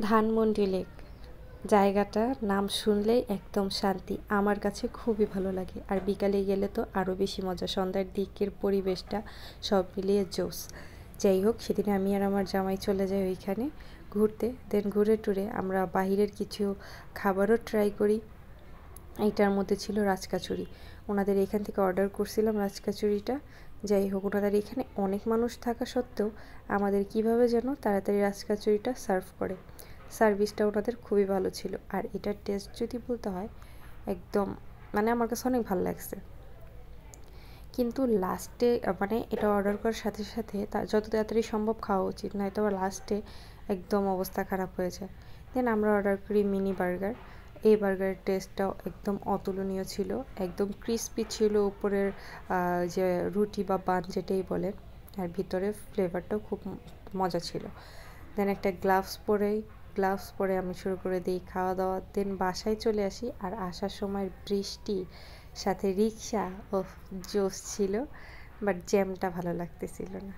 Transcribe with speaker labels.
Speaker 1: Dhanmondi lake জায়গাটা নাম শুনলেই একদম শান্তি। আমার কাছে খুবই ভালো লাগে, আর বিকালে গেলে তো আরও বেশি মজা। সন্ধ্যার দিকের পরিবেশটা সব মিলিয়ে জোস। যাই হোক, সেদিনে আমি আর আমার জামাই চলে যাই ওইখানে ঘুরতে। দেন ঘুরে টুরে আমরা বাহিরের কিছু খাবারও ট্রাই করি। এইটার মধ্যে ছিল রাজকাচুরি। ওনাদের এখান থেকে অর্ডার করছিলাম রাজকাচুরিটা। যাই হোক, ওনাদের এখানে অনেক মানুষ থাকা সত্ত্বেও আমাদের কিভাবে যেন তাড়াতাড়ি রাজকাচুরিটা সার্ভ করে। সার্ভিসটা ওনাদের খুবই ভালো ছিল, আর এটার টেস্ট যদি বলতে হয় একদম আমার কাছে অনেক ভালো লাগছে। কিন্তু লাস্টে এটা অর্ডার করার সাথে সাথে যত তাড়াতাড়ি সম্ভব খাওয়া উচিত, নয়তো আবার লাস্টে একদম অবস্থা খারাপ হয়ে যায়। দেন আমরা অর্ডার করি মিনি বার্গার। এই বার্গারের টেস্টটাও একদম অতুলনীয় ছিল, একদম ক্রিস্পি ছিল উপরের যে রুটি বা বান যেটাই বলেন, আর ভিতরে ফ্লেভারটাও খুব মজা ছিল। দেন একটা গ্লাভস পরে আমি শুরু করে দিই খাওয়া দাওয়া। দেন বাসায় চলে আসি, আর আসার সময় বৃষ্টি সাথে রিক্সা, ও জোশ ছিল, বাট জ্যামটা ভালো লাগতেছিল না।